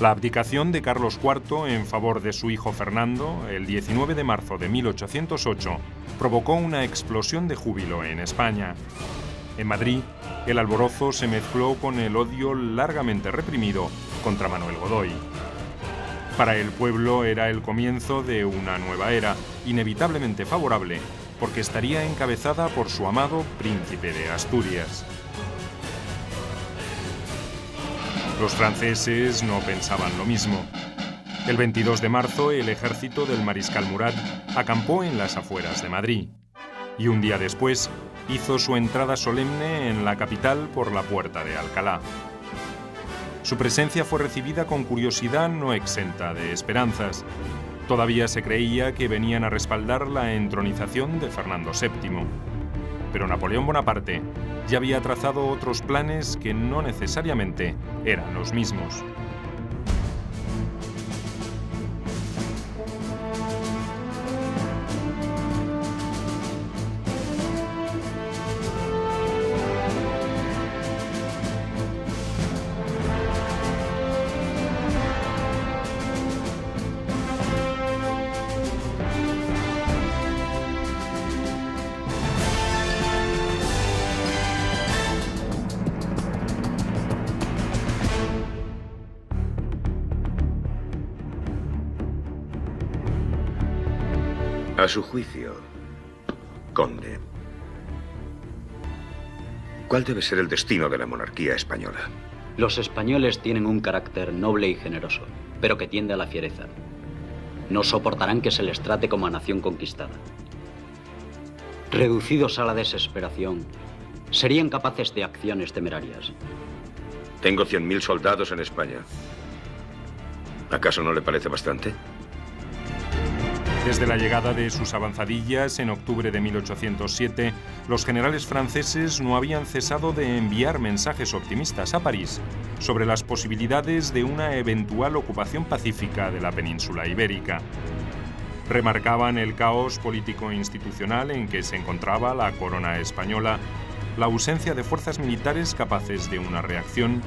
La abdicación de Carlos IV en favor de su hijo Fernando, el 19 de marzo de 1808, provocó una explosión de júbilo en España. En Madrid, el alborozo se mezcló con el odio largamente reprimido contra Manuel Godoy. Para el pueblo era el comienzo de una nueva era, inevitablemente favorable, porque estaría encabezada por su amado príncipe de Asturias. Los franceses no pensaban lo mismo. El 22 de marzo, el ejército del mariscal Murat acampó en las afueras de Madrid. Y un día después, hizo su entrada solemne en la capital por la puerta de Alcalá. Su presencia fue recibida con curiosidad no exenta de esperanzas. Todavía se creía que venían a respaldar la entronización de Fernando VII. Pero Napoleón Bonaparte ya había trazado otros planes que no necesariamente eran los mismos. A su juicio, conde, ¿cuál debe ser el destino de la monarquía española? Los españoles tienen un carácter noble y generoso, pero que tiende a la fiereza. No soportarán que se les trate como a nación conquistada. Reducidos a la desesperación, serían capaces de acciones temerarias. Tengo 100.000 soldados en España. ¿Acaso no le parece bastante? Desde la llegada de sus avanzadillas en octubre de 1807, los generales franceses no habían cesado de enviar mensajes optimistas a París sobre las posibilidades de una eventual ocupación pacífica de la península ibérica. Remarcaban el caos político-institucional en que se encontraba la corona española, la ausencia de fuerzas militares capaces de una reacción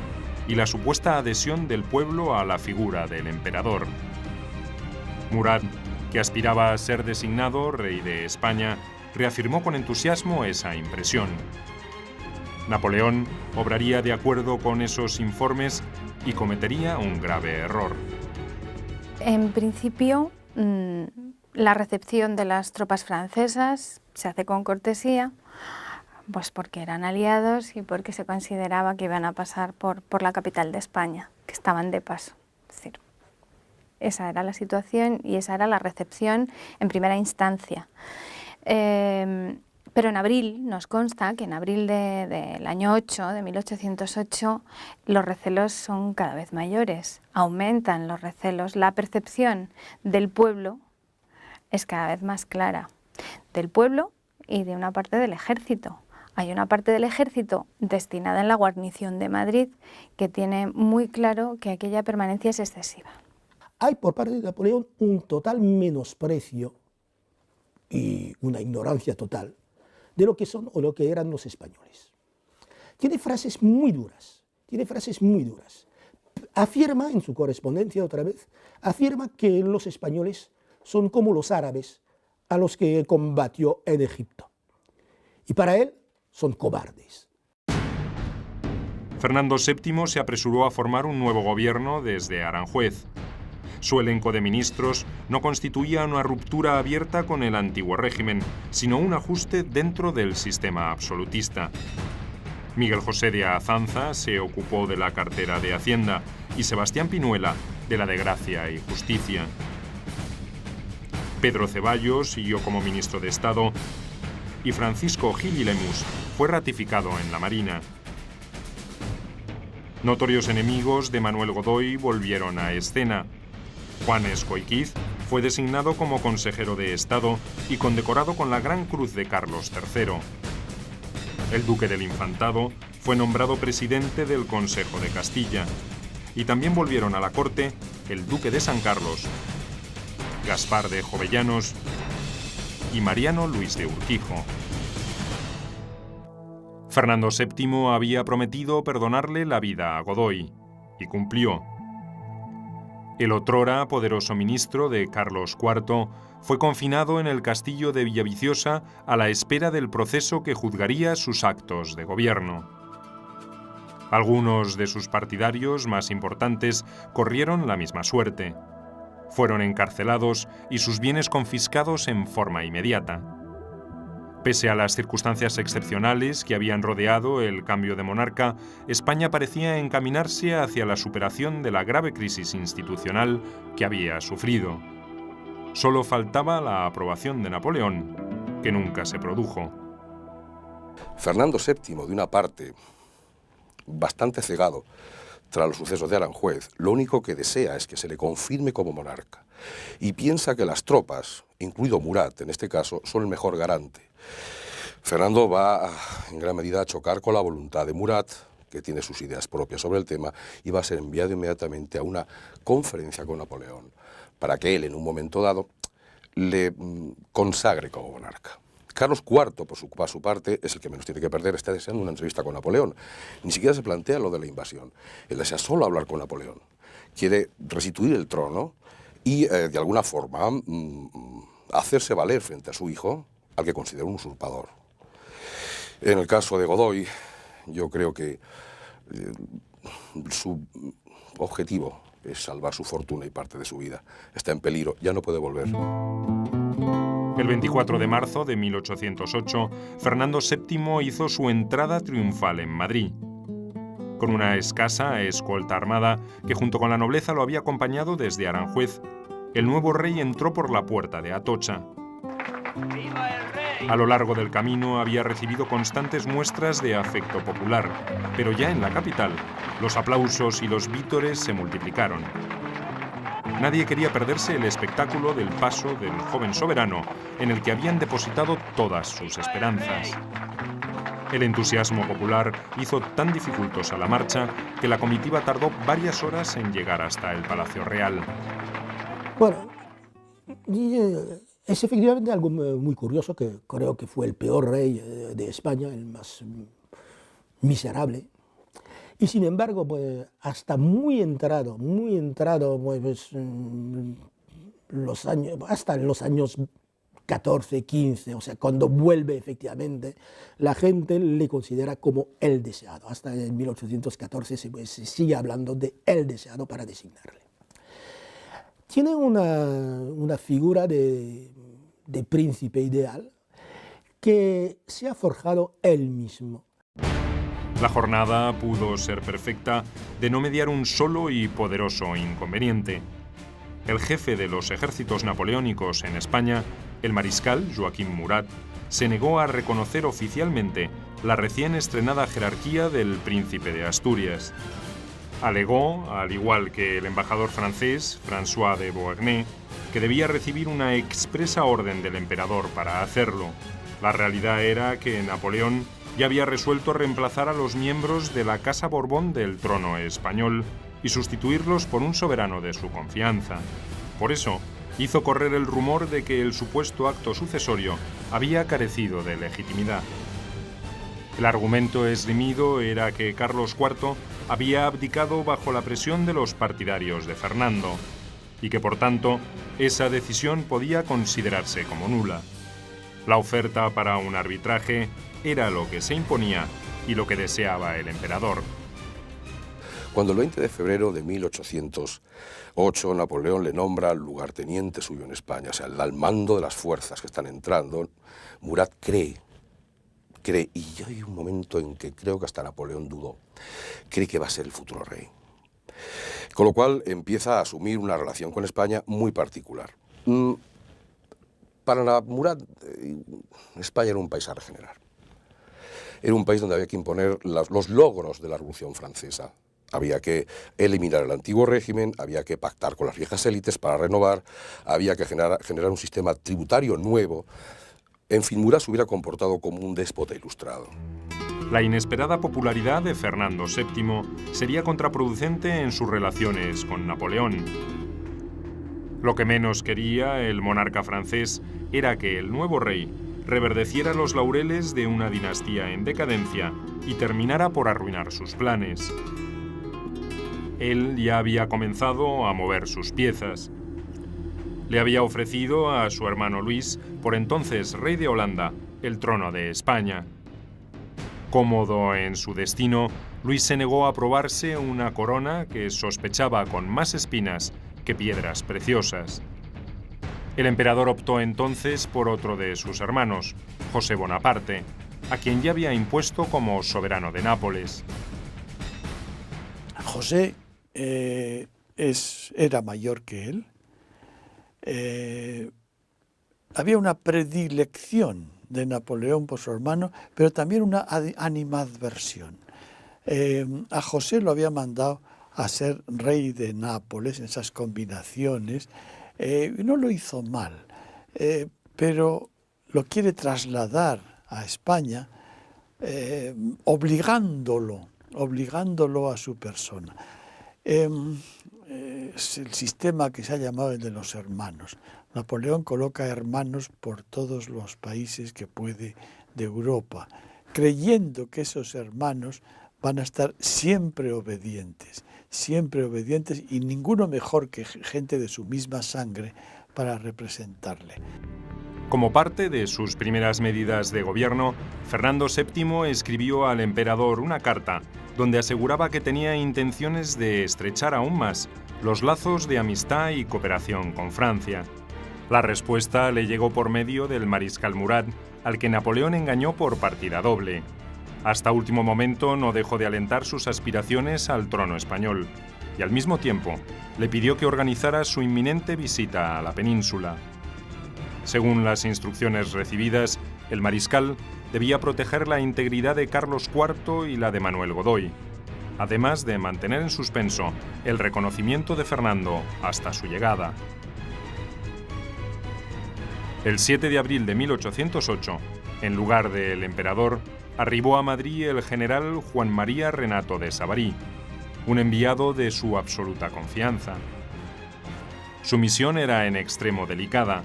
y la supuesta adhesión del pueblo a la figura del emperador. Murat, que aspiraba a ser designado rey de España, reafirmó con entusiasmo esa impresión. Napoleón obraría de acuerdo con esos informes y cometería un grave error. En principio, la recepción de las tropas francesas se hace con cortesía, pues porque eran aliados y porque se consideraba que iban a pasar por la capital de España, que estaban de paso. Es decir, esa era la situación y esa era la recepción en primera instancia. Pero en abril, nos consta que en abril del año 8, de 1808, los recelos son cada vez mayores, aumentan los recelos, la percepción del pueblo es cada vez más clara, del pueblo y de una parte del ejército. Hay una parte del ejército destinada en la guarnición de Madrid que tiene muy claro que aquella permanencia es excesiva. Hay por parte de Napoleón un total menosprecio y una ignorancia total de lo que son o lo que eran los españoles. Tiene frases muy duras, Afirma en su correspondencia otra vez, afirma que los españoles son como los árabes a los que combatió en Egipto. Y para él son cobardes. Fernando VII se apresuró a formar un nuevo gobierno desde Aranjuez. Su elenco de ministros no constituía una ruptura abierta con el antiguo régimen, sino un ajuste dentro del sistema absolutista. Miguel José de Azanza se ocupó de la cartera de Hacienda y Sebastián Pinuela de la de Gracia y Justicia. Pedro Ceballos siguió como ministro de Estado y Francisco Gil y Lemus fue ratificado en la Marina. Notorios enemigos de Manuel Godoy volvieron a escena. Juan Escoiquiz fue designado como consejero de Estado y condecorado con la Gran Cruz de Carlos III. El duque del Infantado fue nombrado presidente del Consejo de Castilla. Y también volvieron a la corte el duque de San Carlos, Gaspar de Jovellanos y Mariano Luis de Urquijo. Fernando VII había prometido perdonarle la vida a Godoy, y cumplió. El otrora poderoso ministro de Carlos IV fue confinado en el castillo de Villaviciosa a la espera del proceso que juzgaría sus actos de gobierno. Algunos de sus partidarios más importantes corrieron la misma suerte. Fueron encarcelados y sus bienes confiscados en forma inmediata. Pese a las circunstancias excepcionales que habían rodeado el cambio de monarca, España parecía encaminarse hacia la superación de la grave crisis institucional que había sufrido. Solo faltaba la aprobación de Napoleón, que nunca se produjo. Fernando VII, de una parte, bastante cegado tras los sucesos de Aranjuez, lo único que desea es que se le confirme como monarca. Y piensa que las tropas, incluido Murat en este caso, son el mejor garante. Fernando va en gran medida a chocar con la voluntad de Murat, que tiene sus ideas propias sobre el tema, y va a ser enviado inmediatamente a una conferencia con Napoleón, para que él, en un momento dado, le consagre como monarca. Carlos IV, por su parte, es el que menos tiene que perder, está deseando una entrevista con Napoleón. Ni siquiera se plantea lo de la invasión. Él desea solo hablar con Napoleón. Quiere restituir el trono y, de alguna forma, hacerse valer frente a su hijo, al que considera un usurpador. En el caso de Godoy, yo creo que su objetivo es salvar su fortuna y parte de su vida. Está en peligro, ya no puede volver. El 24 de marzo de 1808, Fernando VII hizo su entrada triunfal en Madrid. Con una escasa escolta armada que junto con la nobleza lo había acompañado desde Aranjuez, el nuevo rey entró por la puerta de Atocha. A lo largo del camino había recibido constantes muestras de afecto popular, pero ya en la capital, los aplausos y los vítores se multiplicaron. Nadie quería perderse el espectáculo del paso del joven soberano en el que habían depositado todas sus esperanzas. El entusiasmo popular hizo tan dificultosa la marcha que la comitiva tardó varias horas en llegar hasta el Palacio Real. Bueno, es efectivamente algo muy curioso, que creo que fue el peor rey de España, el más miserable. Y sin embargo, pues, hasta muy entrado, pues, hasta los años 14, 15, o sea, cuando vuelve efectivamente, la gente le considera como el deseado. Hasta en 1814 se sigue hablando de el deseado para designarle. Tiene una figura de príncipe ideal que se ha forjado él mismo. La jornada pudo ser perfecta de no mediar un solo y poderoso inconveniente. El jefe de los ejércitos napoleónicos en España, el mariscal Joaquín Murat, se negó a reconocer oficialmente la recién estrenada jerarquía del príncipe de Asturias. Alegó, al igual que el embajador francés, François de Beauharnais, que debía recibir una expresa orden del emperador para hacerlo. La realidad era que Napoleón ya había resuelto reemplazar a los miembros de la Casa Borbón del trono español y sustituirlos por un soberano de su confianza. Por eso, hizo correr el rumor de que el supuesto acto sucesorio había carecido de legitimidad. El argumento esgrimido era que Carlos IV había abdicado bajo la presión de los partidarios de Fernando y que, por tanto, esa decisión podía considerarse como nula. La oferta para un arbitraje era lo que se imponía y lo que deseaba el emperador. Cuando el 20 de febrero de 1808 Napoleón le nombra lugarteniente suyo en España, o sea, al mando de las fuerzas que están entrando, Murat cree, y hay un momento en que creo que hasta Napoleón dudó, cree que va a ser el futuro rey. Con lo cual empieza a asumir una relación con España muy particular. Para Murat, España era un país a regenerar. Era un país donde había que imponer los logros de la Revolución Francesa. Había que eliminar el antiguo régimen, había que pactar con las viejas élites para renovar, había que generar un sistema tributario nuevo. En fin, Murat se hubiera comportado como un déspota ilustrado. La inesperada popularidad de Fernando VII sería contraproducente en sus relaciones con Napoleón. Lo que menos quería el monarca francés era que el nuevo rey reverdeciera los laureles de una dinastía en decadencia y terminara por arruinar sus planes. él ya había comenzado a mover sus piezas. Le había ofrecido a su hermano Luis, por entonces rey de Holanda, el trono de España. Cómodo en su destino, Luis se negó a probarse una corona que sospechaba con más espinas que piedras preciosas. El emperador optó entonces por otro de sus hermanos, José Bonaparte, a quien ya había impuesto como soberano de Nápoles. José era mayor que él. Había una predilección de Napoleón por su hermano, pero también una animadversión. A José lo había mandado a ser rey de Nápoles, en esas combinaciones, y no lo hizo mal, pero lo quiere trasladar a España, obligándolo a su persona. Es el sistema que se ha llamado el de los hermanos. Napoleón coloca hermanos por todos los países que puede de Europa, creyendo que esos hermanos van a estar siempre obedientes y ninguno mejor que gente de su misma sangre para representarle. Como parte de sus primeras medidas de gobierno, Fernando VII escribió al emperador una carta donde aseguraba que tenía intenciones de estrechar aún más los lazos de amistad y cooperación con Francia. La respuesta le llegó por medio del mariscal Murat, al que Napoleón engañó por partida doble. Hasta último momento no dejó de alentar sus aspiraciones al trono español y al mismo tiempo le pidió que organizara su inminente visita a la península. Según las instrucciones recibidas, el mariscal debía proteger la integridad de Carlos IV y la de Manuel Godoy, además de mantener en suspenso el reconocimiento de Fernando hasta su llegada. El 7 de abril de 1808, en lugar del emperador, arribó a Madrid el general Juan María Renato de Savary, un enviado de su absoluta confianza. Su misión era en extremo delicada.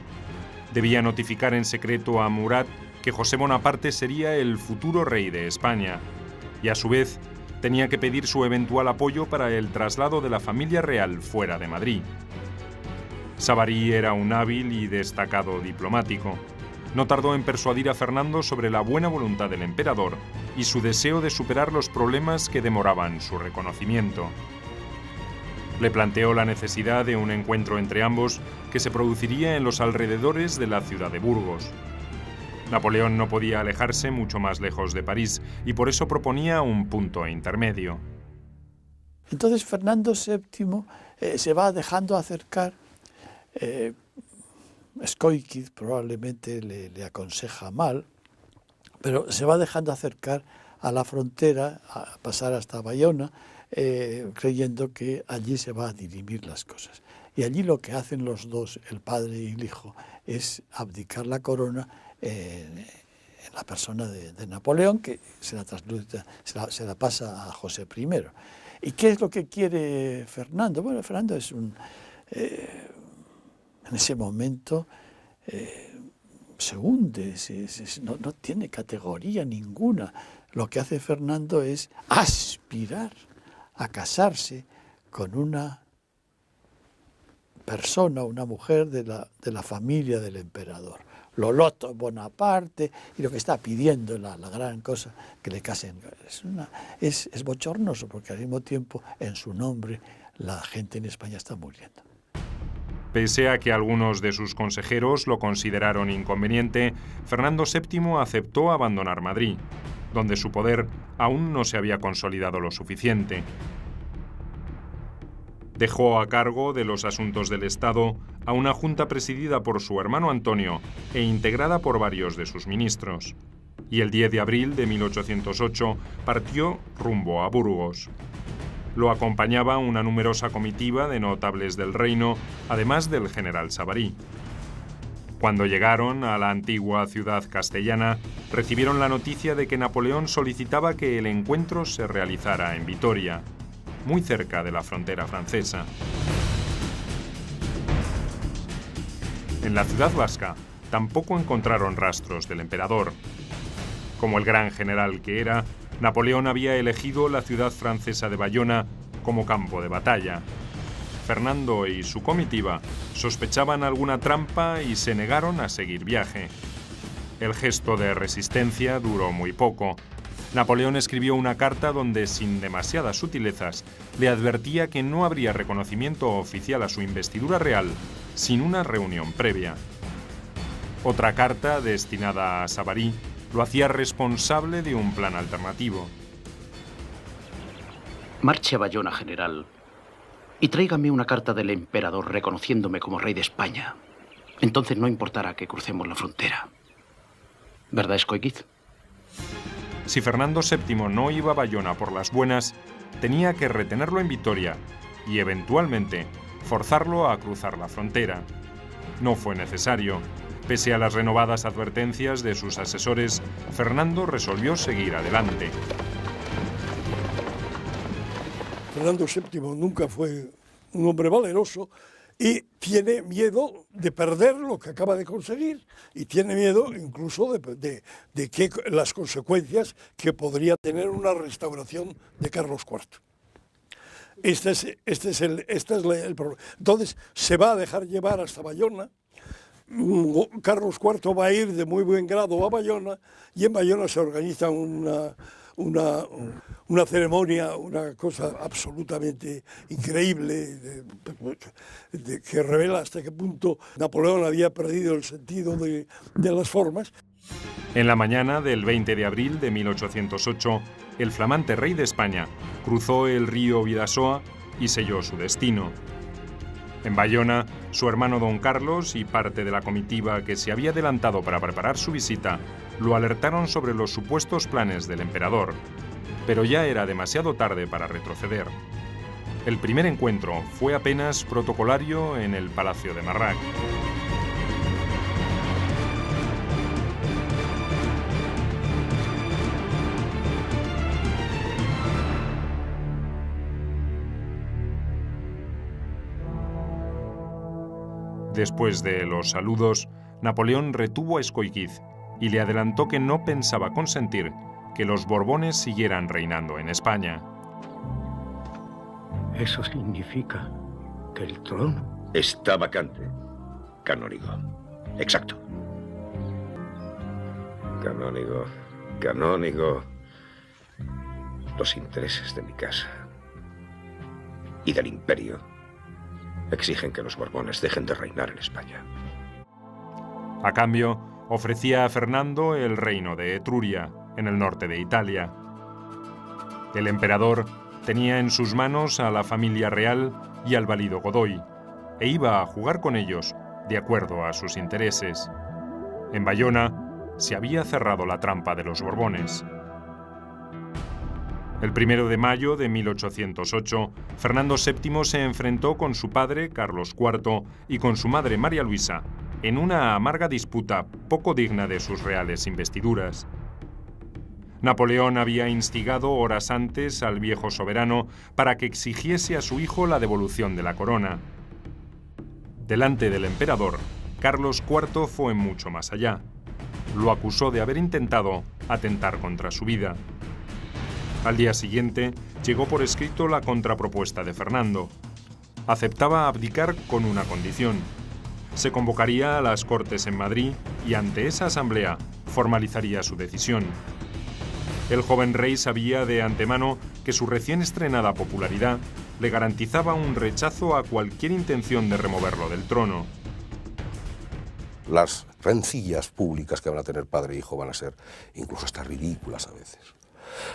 Debía notificar en secreto a Murat que José Bonaparte sería el futuro rey de España y a su vez tenía que pedir su eventual apoyo para el traslado de la familia real fuera de Madrid. Savary era un hábil y destacado diplomático. No tardó en persuadir a Fernando sobre la buena voluntad del emperador y su deseo de superar los problemas que demoraban su reconocimiento. Le planteó la necesidad de un encuentro entre ambos que se produciría en los alrededores de la ciudad de Burgos. Napoleón no podía alejarse mucho más lejos de París y por eso proponía un punto intermedio. Entonces Fernando VII se va dejando acercar. Escóiquiz probablemente le aconseja mal, pero se va dejando acercar a la frontera, a pasar hasta Bayona, creyendo que allí se va a dirimir las cosas. Y allí lo que hacen los dos, el padre y el hijo, es abdicar la corona en la persona de Napoleón, que se la pasa a José I. ¿Y qué es lo que quiere Fernando? Bueno, Fernando es en ese momento se hunde, no tiene categoría ninguna. Lo que hace Fernando es aspirar a casarse con una persona, una mujer de la familia del emperador. Loloto Bonaparte, y lo que está pidiendo la gran cosa, que le casen. Es bochornoso, porque al mismo tiempo, en su nombre, la gente en España está muriendo. Pese a que algunos de sus consejeros lo consideraron inconveniente, Fernando VII aceptó abandonar Madrid, donde su poder aún no se había consolidado lo suficiente. Dejó a cargo de los asuntos del Estado a una junta presidida por su hermano Antonio e integrada por varios de sus ministros. Y el 10 de abril de 1808 partió rumbo a Burgos. Lo acompañaba una numerosa comitiva de notables del reino, además del general Savary. Cuando llegaron a la antigua ciudad castellana, recibieron la noticia de que Napoleón solicitaba que el encuentro se realizara en Vitoria, muy cerca de la frontera francesa. En la ciudad vasca tampoco encontraron rastros del emperador. Como el gran general que era, Napoleón había elegido la ciudad francesa de Bayona como campo de batalla. Fernando y su comitiva sospechaban alguna trampa y se negaron a seguir viaje. El gesto de resistencia duró muy poco. Napoleón escribió una carta donde, sin demasiadas sutilezas, le advertía que no habría reconocimiento oficial a su investidura real sin una reunión previa. Otra carta, destinada a Savary, lo hacía responsable de un plan alternativo. Marche a Bayona, general, y tráigame una carta del emperador reconociéndome como rey de España. Entonces no importará que crucemos la frontera. ¿Verdad, Escóiquiz? Si Fernando VII no iba a Bayona por las buenas, tenía que retenerlo en Vitoria y, eventualmente, forzarlo a cruzar la frontera. No fue necesario. Pese a las renovadas advertencias de sus asesores, Fernando resolvió seguir adelante. Fernando VII nunca fue un hombre valeroso y tiene miedo de perder lo que acaba de conseguir y tiene miedo incluso de que las consecuencias que podría tener una restauración de Carlos IV. Este es el problema. Entonces se va a dejar llevar hasta Bayona. Carlos IV va a ir de muy buen grado a Bayona y en Bayona se organiza una ceremonia, una cosa absolutamente increíble que revela hasta qué punto Napoleón había perdido el sentido de las formas. En la mañana del 20 de abril de 1808, el flamante rey de España cruzó el río Bidasoa y selló su destino. En Bayona, su hermano don Carlos y parte de la comitiva que se había adelantado para preparar su visita lo alertaron sobre los supuestos planes del emperador, pero ya era demasiado tarde para retroceder. El primer encuentro fue apenas protocolario en el Palacio de Marrac. Después de los saludos, Napoleón retuvo a Escóiquiz y le adelantó que no pensaba consentir que los Borbones siguieran reinando en España. Eso significa que el trono está vacante, canónigo. Exacto. Canónigo. Los intereses de mi casa y del imperio exigen que los Borbones dejen de reinar en España. A cambio, ofrecía a Fernando el reino de Etruria, en el norte de Italia. El emperador tenía en sus manos a la familia real y al valido Godoy, e iba a jugar con ellos de acuerdo a sus intereses. En Bayona se había cerrado la trampa de los Borbones. El 1 de mayo de 1808, Fernando VII se enfrentó con su padre, Carlos IV, y con su madre, María Luisa, en una amarga disputa poco digna de sus reales investiduras. Napoleón había instigado horas antes al viejo soberano para que exigiese a su hijo la devolución de la corona. Delante del emperador, Carlos IV fue mucho más allá. Lo acusó de haber intentado atentar contra su vida. Al día siguiente, llegó por escrito la contrapropuesta de Fernando. Aceptaba abdicar con una condición. Se convocaría a las Cortes en Madrid y ante esa asamblea formalizaría su decisión. El joven rey sabía de antemano que su recién estrenada popularidad le garantizaba un rechazo a cualquier intención de removerlo del trono. Las rencillas públicas que van a tener padre e hijo van a ser incluso hasta ridículas a veces.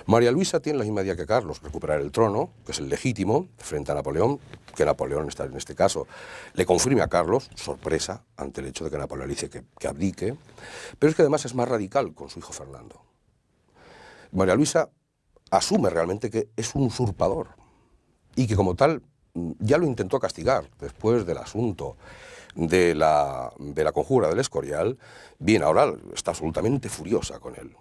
María Luisa tiene la misma idea que Carlos, recuperar el trono, que es el legítimo, frente a Napoleón, que Napoleón está en este caso le confirme a Carlos, sorpresa, ante el hecho de que Napoleón le dice que abdique, pero es que además es más radical con su hijo Fernando. María Luisa asume realmente que es un usurpador y que como tal ya lo intentó castigar después del asunto de la conjura del Escorial. Bien, ahora está absolutamente furiosa con él.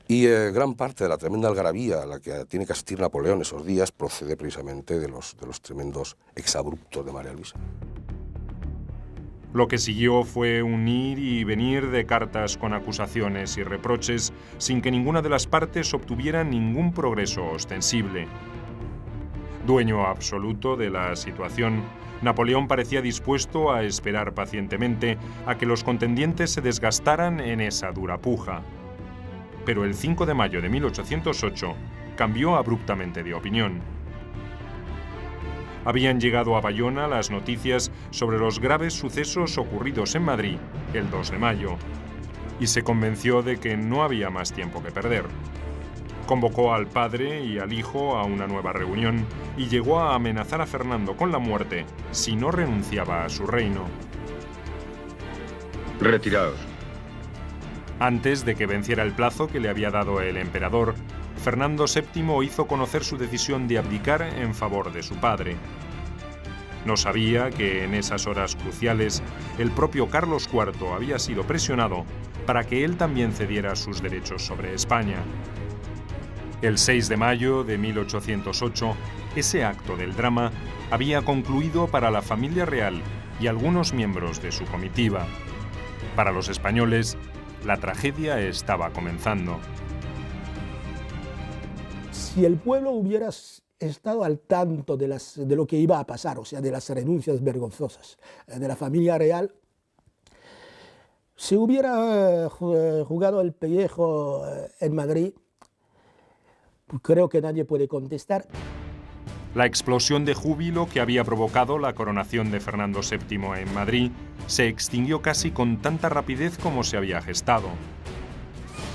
Y gran parte de la tremenda algarabía a la que tiene que asistir Napoleón esos días procede precisamente de los tremendos exabruptos de María Luisa. Lo que siguió fue un ir y venir de cartas con acusaciones y reproches sin que ninguna de las partes obtuviera ningún progreso ostensible. Dueño absoluto de la situación, Napoleón parecía dispuesto a esperar pacientemente a que los contendientes se desgastaran en esa dura puja. Pero el 5 de mayo de 1808 cambió abruptamente de opinión. Habían llegado a Bayona las noticias sobre los graves sucesos ocurridos en Madrid el 2 de mayo, y se convenció de que no había más tiempo que perder. Convocó al padre y al hijo a una nueva reunión y llegó a amenazar a Fernando con la muerte si no renunciaba a su reino. Retiraos. Antes de que venciera el plazo que le había dado el emperador, Fernando VII hizo conocer su decisión de abdicar en favor de su padre. No sabía que en esas horas cruciales el propio Carlos IV había sido presionado para que él también cediera sus derechos sobre España. El 6 de mayo de 1808, ese acto del drama había concluido para la familia real y algunos miembros de su comitiva. Para los españoles, la tragedia estaba comenzando. Si el pueblo hubiera estado al tanto de lo que iba a pasar, o sea, de las renuncias vergonzosas de la familia real, si hubiera jugado el pellejo en Madrid, creo que nadie puede contestar. La explosión de júbilo que había provocado la coronación de Fernando VII en Madrid se extinguió casi con tanta rapidez como se había gestado.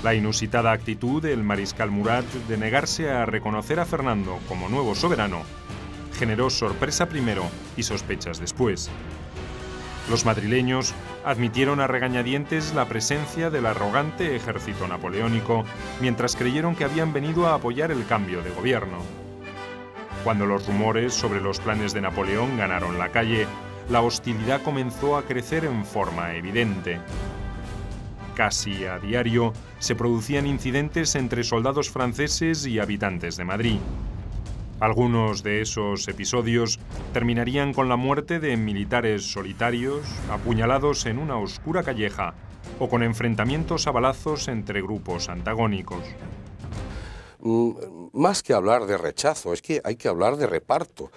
La inusitada actitud del mariscal Murat de negarse a reconocer a Fernando como nuevo soberano generó sorpresa primero y sospechas después. Los madrileños admitieron a regañadientes la presencia del arrogante ejército napoleónico, mientras creyeron que habían venido a apoyar el cambio de gobierno. Cuando los rumores sobre los planes de Napoleón ganaron la calle, la hostilidad comenzó a crecer en forma evidente. Casi a diario se producían incidentes entre soldados franceses y habitantes de Madrid. Algunos de esos episodios terminarían con la muerte de militares solitarios, apuñalados en una oscura calleja, o con enfrentamientos a balazos entre grupos antagónicos. Más que hablar de rechazo, es que hay que hablar de reparto.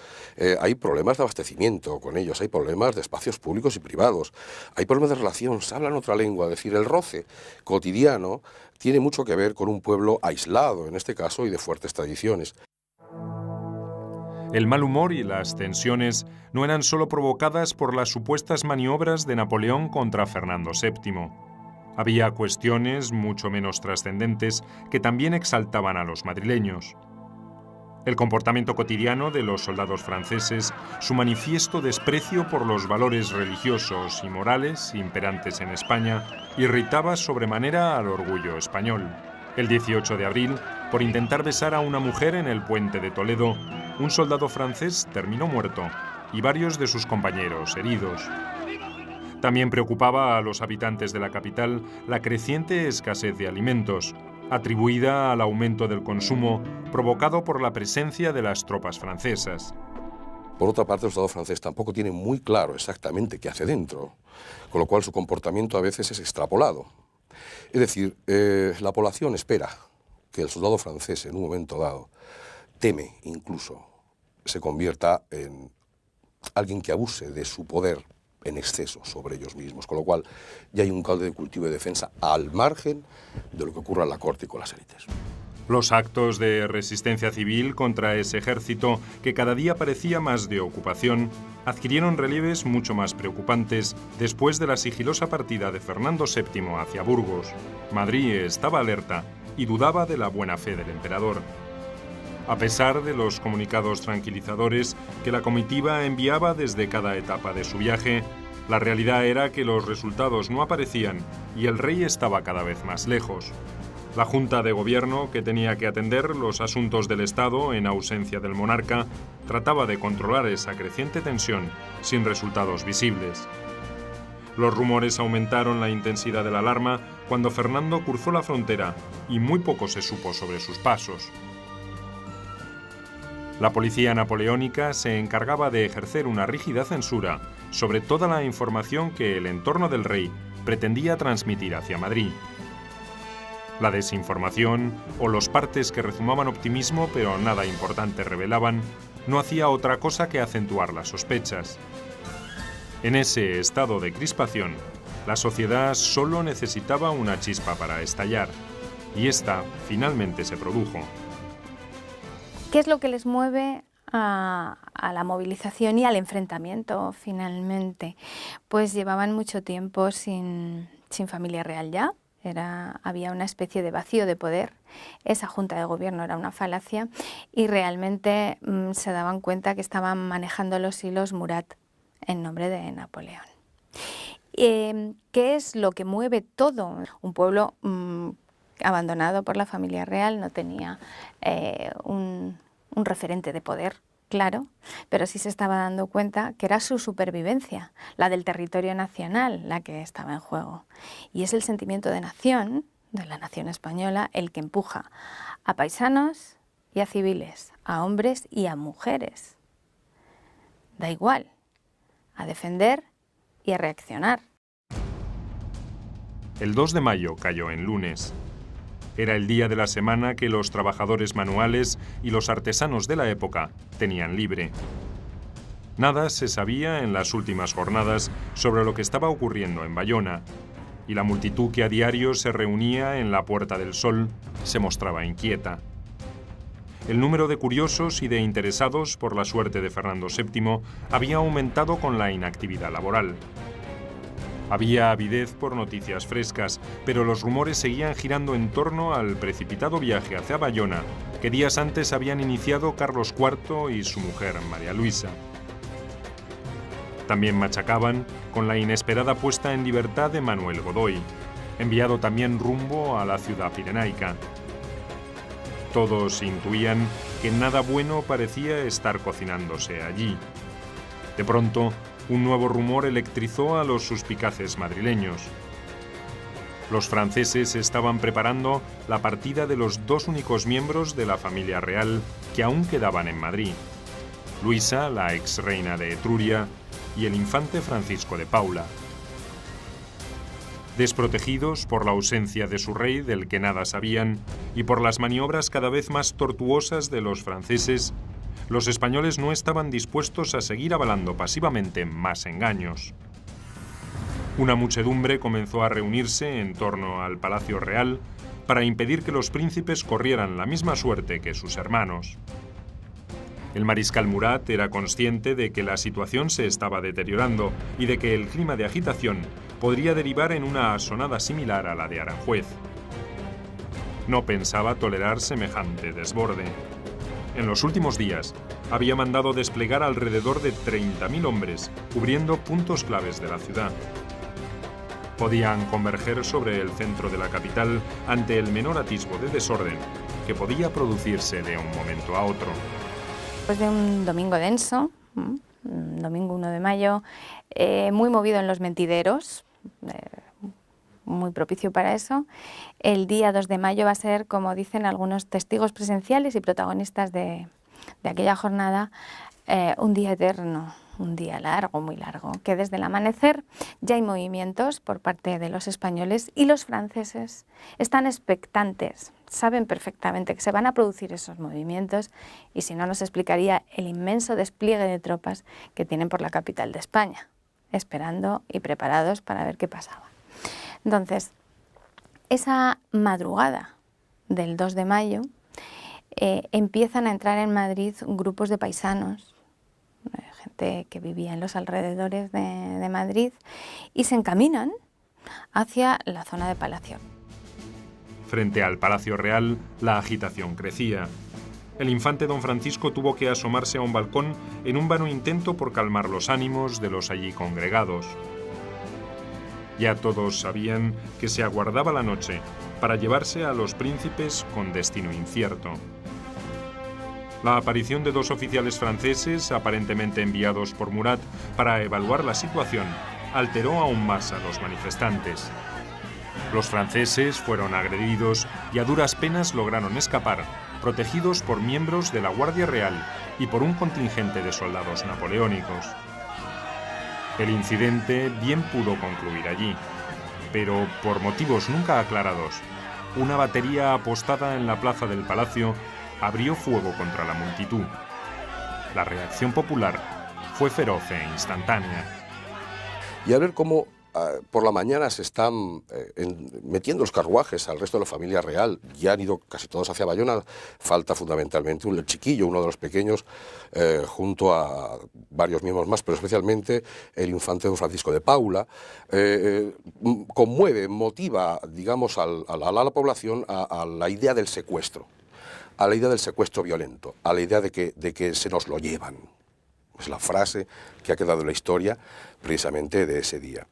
Hay problemas de abastecimiento con ellos, hay problemas de espacios públicos y privados, hay problemas de relación, se hablan otra lengua, es decir, el roce cotidiano tiene mucho que ver con un pueblo aislado, en este caso, y de fuertes tradiciones. El mal humor y las tensiones no eran solo provocadas por las supuestas maniobras de Napoleón contra Fernando VII. Había cuestiones mucho menos trascendentes que también exaltaban a los madrileños. El comportamiento cotidiano de los soldados franceses, su manifiesto desprecio por los valores religiosos y morales imperantes en España, irritaba sobremanera al orgullo español. El 18 de abril, por intentar besar a una mujer en el puente de Toledo, un soldado francés terminó muerto y varios de sus compañeros heridos. También preocupaba a los habitantes de la capital la creciente escasez de alimentos, atribuida al aumento del consumo provocado por la presencia de las tropas francesas. Por otra parte, el Estado francés tampoco tiene muy claro exactamente qué hace dentro, con lo cual su comportamiento a veces es extrapolado. Es decir, la población espera que el soldado francés en un momento dado teme incluso se convierta en alguien que abuse de su poder en exceso sobre ellos mismos, con lo cual ya hay un caldo de cultivo y defensa al margen de lo que ocurra en la corte y con las élites. Los actos de resistencia civil contra ese ejército, que cada día parecía más de ocupación, adquirieron relieves mucho más preocupantes después de la sigilosa partida de Fernando VII hacia Burgos. Madrid estaba alerta y dudaba de la buena fe del emperador. A pesar de los comunicados tranquilizadores que la comitiva enviaba desde cada etapa de su viaje, la realidad era que los resultados no aparecían y el rey estaba cada vez más lejos. La Junta de Gobierno, que tenía que atender los asuntos del Estado en ausencia del monarca, trataba de controlar esa creciente tensión sin resultados visibles. Los rumores aumentaron la intensidad de la alarma cuando Fernando cruzó la frontera y muy poco se supo sobre sus pasos. La policía napoleónica se encargaba de ejercer una rígida censura sobre toda la información que el entorno del rey pretendía transmitir hacia Madrid. La desinformación o los partes que rezumaban optimismo pero nada importante revelaban no hacía otra cosa que acentuar las sospechas. En ese estado de crispación, la sociedad solo necesitaba una chispa para estallar, y esta finalmente se produjo. ¿Qué es lo que les mueve a la movilización y al enfrentamiento finalmente? Pues llevaban mucho tiempo sin familia real ya. Había una especie de vacío de poder, esa junta de gobierno era una falacia y realmente se daban cuenta que estaban manejando los hilos Murat en nombre de Napoleón. ¿Qué es lo que mueve todo? Un pueblo abandonado por la familia real, no tenía un referente de poder, claro, pero sí se estaba dando cuenta que era su supervivencia, la del territorio nacional, la que estaba en juego. Y es el sentimiento de nación, de la nación española, el que empuja a paisanos y a civiles, a hombres y a mujeres. Da igual, a defender y a reaccionar. El 2 de mayo cayó en lunes. Era el día de la semana que los trabajadores manuales y los artesanos de la época tenían libre. Nada se sabía en las últimas jornadas sobre lo que estaba ocurriendo en Bayona, y la multitud que a diario se reunía en la Puerta del Sol se mostraba inquieta. El número de curiosos y de interesados por la suerte de Fernando VII había aumentado con la inactividad laboral. Había avidez por noticias frescas, pero los rumores seguían girando en torno al precipitado viaje hacia Bayona que días antes habían iniciado Carlos IV y su mujer María Luisa. También machacaban con la inesperada puesta en libertad de Manuel Godoy, enviado también rumbo a la ciudad pirenaica. Todos intuían que nada bueno parecía estar cocinándose allí. De pronto, un nuevo rumor electrizó a los suspicaces madrileños. Los franceses estaban preparando la partida de los dos únicos miembros de la familia real que aún quedaban en Madrid: Luisa, la ex reina de Etruria, y el infante Francisco de Paula. Desprotegidos por la ausencia de su rey, del que nada sabían, y por las maniobras cada vez más tortuosas de los franceses, los españoles no estaban dispuestos a seguir avalando pasivamente más engaños. Una muchedumbre comenzó a reunirse en torno al Palacio Real para impedir que los príncipes corrieran la misma suerte que sus hermanos. El mariscal Murat era consciente de que la situación se estaba deteriorando y de que el clima de agitación podría derivar en una asonada similar a la de Aranjuez. No pensaba tolerar semejante desborde. En los últimos días, había mandado desplegar alrededor de 30.000 hombres, cubriendo puntos claves de la ciudad. Podían converger sobre el centro de la capital ante el menor atisbo de desorden que podía producirse de un momento a otro. Después de un domingo denso, domingo 1 de mayo, muy movido en los mentideros, muy propicio para eso, el día 2 de mayo va a ser, como dicen algunos testigos presenciales y protagonistas de aquella jornada, un día eterno, un día largo, muy largo, que desde el amanecer ya hay movimientos por parte de los españoles y los franceses están expectantes, saben perfectamente que se van a producir esos movimientos y si no nos explicaría el inmenso despliegue de tropas que tienen por la capital de España, esperando y preparados para ver qué pasaba. Entonces, esa madrugada del 2 de mayo empiezan a entrar en Madrid grupos de paisanos, gente que vivía en los alrededores de Madrid, y se encaminan hacia la zona de Palacio. Frente al Palacio Real, la agitación crecía. El infante don Francisco tuvo que asomarse a un balcón en un vano intento por calmar los ánimos de los allí congregados. Ya todos sabían que se aguardaba la noche para llevarse a los príncipes con destino incierto. La aparición de dos oficiales franceses, aparentemente enviados por Murat para evaluar la situación, alteró aún más a los manifestantes. Los franceses fueron agredidos y a duras penas lograron escapar, protegidos por miembros de la Guardia Real y por un contingente de soldados napoleónicos. El incidente bien pudo concluir allí, pero por motivos nunca aclarados, una batería apostada en la plaza del Palacio abrió fuego contra la multitud. La reacción popular fue feroz e instantánea. Y a ver cómo por la mañana se están metiendo los carruajes al resto de la familia real. Ya han ido casi todos hacia Bayona. Falta fundamentalmente el chiquillo, uno de los pequeños, junto a varios miembros más, pero especialmente el infante don Francisco de Paula. Conmueve, motiva, digamos, a la población a la idea del secuestro, a la idea del secuestro violento, a la idea de que se nos lo llevan. Es la frase que ha quedado en la historia precisamente de ese día.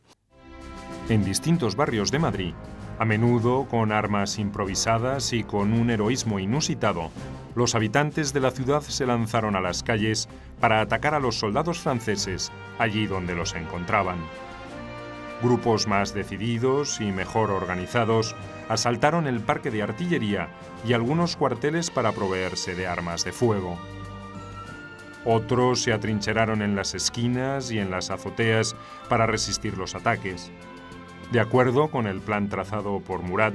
En distintos barrios de Madrid, a menudo con armas improvisadas y con un heroísmo inusitado, los habitantes de la ciudad se lanzaron a las calles para atacar a los soldados franceses allí donde los encontraban. Grupos más decididos y mejor organizados asaltaron el parque de artillería y algunos cuarteles para proveerse de armas de fuego. Otros se atrincheraron en las esquinas y en las azoteas para resistir los ataques. De acuerdo con el plan trazado por Murat,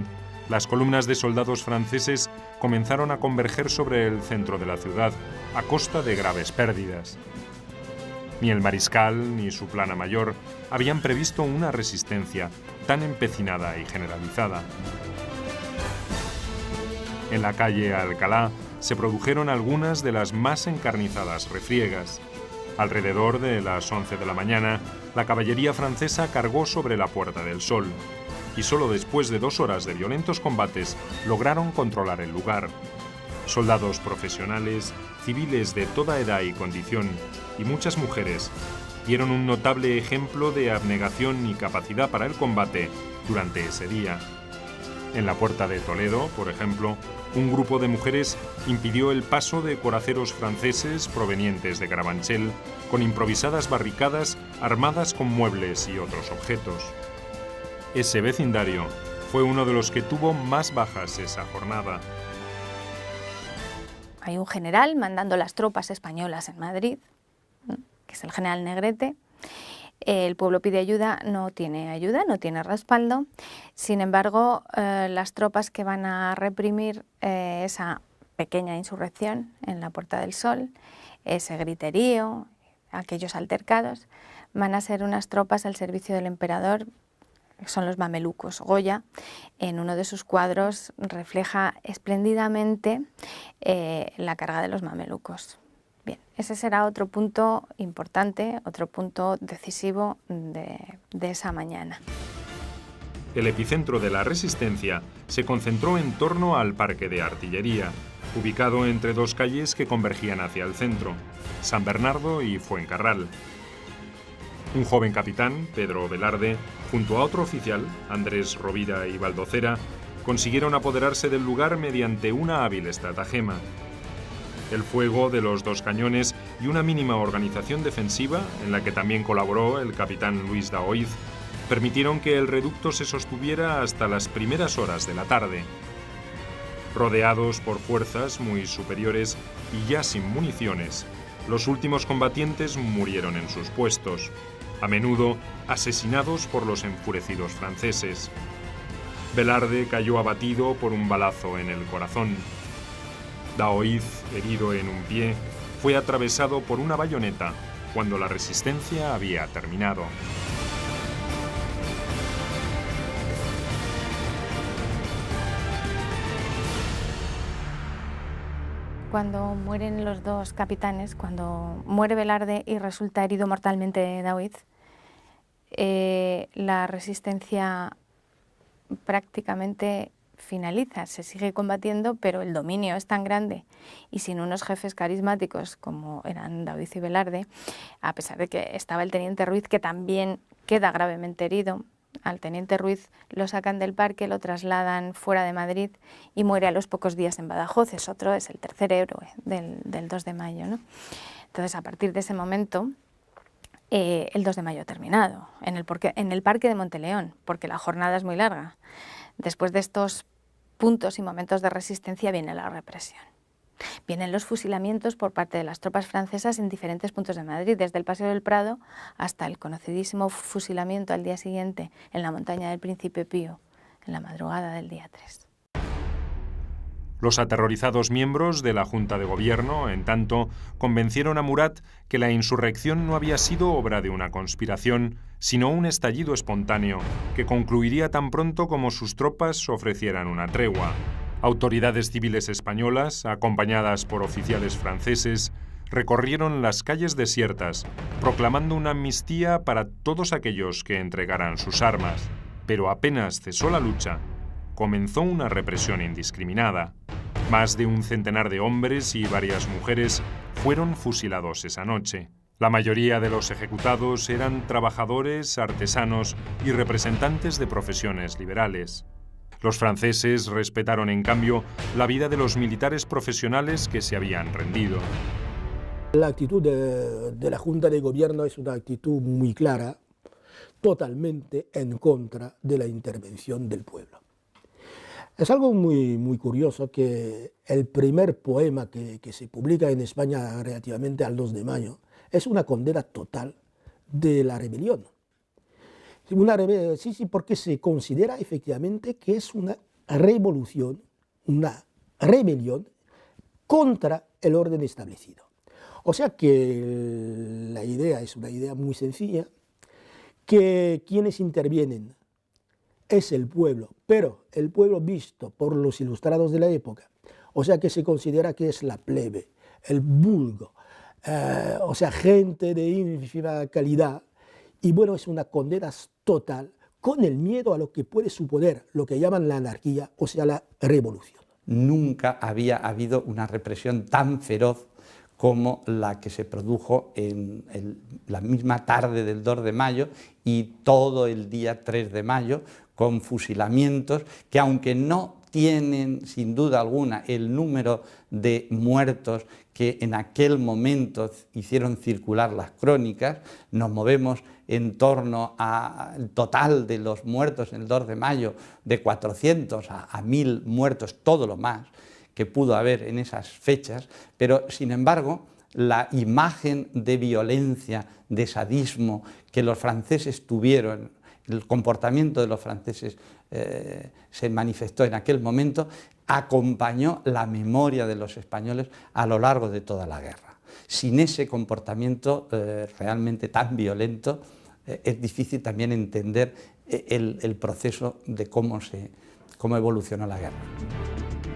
las columnas de soldados franceses comenzaron a converger sobre el centro de la ciudad a costa de graves pérdidas. Ni el mariscal ni su plana mayor habían previsto una resistencia tan empecinada y generalizada. En la calle Alcalá se produjeron algunas de las más encarnizadas refriegas. Alrededor de las 11 de la mañana, la caballería francesa cargó sobre la Puerta del Sol, y solo después de 2 horas de violentos combates lograron controlar el lugar. Soldados profesionales, civiles de toda edad y condición, y muchas mujeres, dieron un notable ejemplo de abnegación y capacidad para el combate durante ese día. En la Puerta de Toledo, por ejemplo, un grupo de mujeres impidió el paso de coraceros franceses provenientes de Carabanchel con improvisadas barricadas armadas con muebles y otros objetos. Ese vecindario fue uno de los que tuvo más bajas esa jornada. Hay un general mandando las tropas españolas en Madrid, que es el general Negrete. El pueblo pide ayuda, no tiene respaldo. Sin embargo, las tropas que van a reprimir esa pequeña insurrección en la Puerta del Sol, ese griterío, aquellos altercados, van a ser unas tropas al servicio del emperador, son los mamelucos. Goya, en uno de sus cuadros, refleja espléndidamente la carga de los mamelucos. Bien, ese será otro punto importante, otro punto decisivo de esa mañana. El epicentro de la resistencia se concentró en torno al parque de artillería, ubicado entre 2 calles que convergían hacia el centro, San Bernardo y Fuencarral. Un joven capitán, Pedro Velarde, junto a otro oficial, Andrés Rovira y Valdocera, consiguieron apoderarse del lugar mediante una hábil estratagema. El fuego de los 2 cañones y una mínima organización defensiva, en la que también colaboró el capitán Luis Daoiz, permitieron que el reducto se sostuviera hasta las primeras horas de la tarde. Rodeados por fuerzas muy superiores y ya sin municiones, los últimos combatientes murieron en sus puestos, a menudo asesinados por los enfurecidos franceses. Velarde cayó abatido por un balazo en el corazón. Daoiz, herido en un pie, fue atravesado por una bayoneta cuando la resistencia había terminado. Cuando mueren los 2 capitanes, cuando muere Velarde y resulta herido mortalmente Daoiz, la resistencia prácticamente finaliza, se sigue combatiendo, pero el dominio es tan grande y sin unos jefes carismáticos como eran Daoiz y Velarde, a pesar de que estaba el teniente Ruiz, que también queda gravemente herido. Al teniente Ruiz lo sacan del parque, lo trasladan fuera de Madrid y muere a los pocos días en Badajoz. Es el tercer héroe del 2 de mayo, ¿no? Entonces, a partir de ese momento, el 2 de mayo ha terminado, en el parque de Monteleón, porque la jornada es muy larga. Después de estos puntos y momentos de resistencia viene la represión. Vienen los fusilamientos por parte de las tropas francesas en diferentes puntos de Madrid, desde el Paseo del Prado hasta el conocidísimo fusilamiento al día siguiente en la montaña del Príncipe Pío, en la madrugada del día 3. Los aterrorizados miembros de la Junta de Gobierno, en tanto, convencieron a Murat que la insurrección no había sido obra de una conspiración, sino un estallido espontáneo que concluiría tan pronto como sus tropas ofrecieran una tregua. Autoridades civiles españolas, acompañadas por oficiales franceses, recorrieron las calles desiertas, proclamando una amnistía para todos aquellos que entregaran sus armas. Pero apenas cesó la lucha, comenzó una represión indiscriminada. Más de un centenar de hombres y varias mujeres fueron fusilados esa noche. La mayoría de los ejecutados eran trabajadores, artesanos y representantes de profesiones liberales. Los franceses respetaron, en cambio, la vida de los militares profesionales que se habían rendido. La actitud de la Junta de Gobierno es una actitud muy clara, totalmente en contra de la intervención del pueblo. Es algo muy curioso que el primer poema que se publica en España relativamente al 2 de mayo es una condena total de la rebelión. Sí, porque se considera efectivamente que es una revolución, una rebelión contra el orden establecido. O sea que la idea es una idea muy sencilla, que quienes intervienen es el pueblo, pero el pueblo visto por los ilustrados de la época, o sea que se considera que es la plebe, el vulgo, o sea, gente de ínfima calidad, y bueno, es una condena total con el miedo a lo que puede suponer lo que llaman la anarquía, o sea, la revolución. Nunca había habido una represión tan feroz como la que se produjo en la misma tarde del 2 de mayo y todo el día 3 de mayo, con fusilamientos que, aunque no tienen sin duda alguna el número de muertos que en aquel momento hicieron circular las crónicas, nos movemos en torno al total de los muertos en el 2 de mayo, de 400 a 1000 muertos, todo lo más que pudo haber en esas fechas, pero sin embargo la imagen de violencia, de sadismo que los franceses tuvieron, el comportamiento de los franceses se manifestó en aquel momento, acompañó la memoria de los españoles a lo largo de toda la guerra. Sin ese comportamiento realmente tan violento, es difícil también entender el proceso de cómo evolucionó la guerra.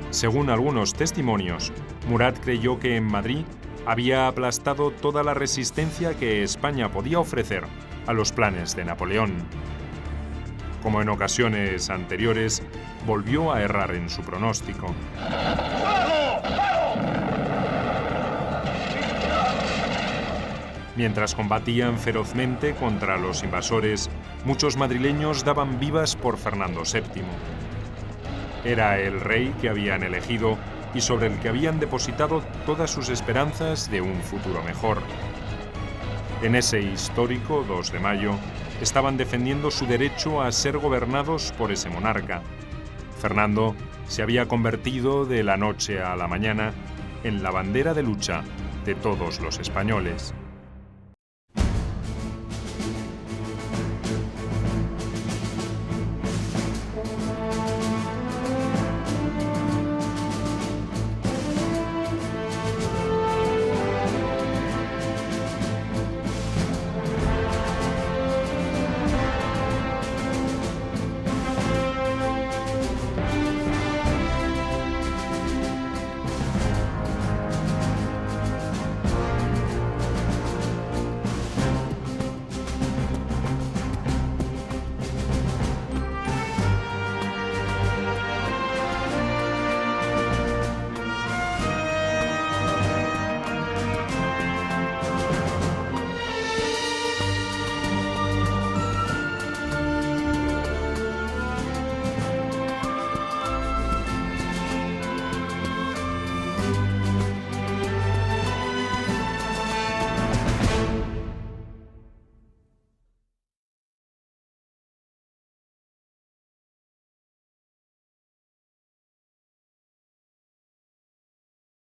Según algunos testimonios, Murat creyó que en Madrid había aplastado toda la resistencia que España podía ofrecer a los planes de Napoleón. Como en ocasiones anteriores, volvió a errar en su pronóstico. Mientras combatían ferozmente contra los invasores, muchos madrileños daban vivas por Fernando VII. Era el rey que habían elegido y sobre el que habían depositado todas sus esperanzas de un futuro mejor. En ese histórico 2 de mayo, estaban defendiendo su derecho a ser gobernados por ese monarca. Fernando se había convertido de la noche a la mañana en la bandera de lucha de todos los españoles.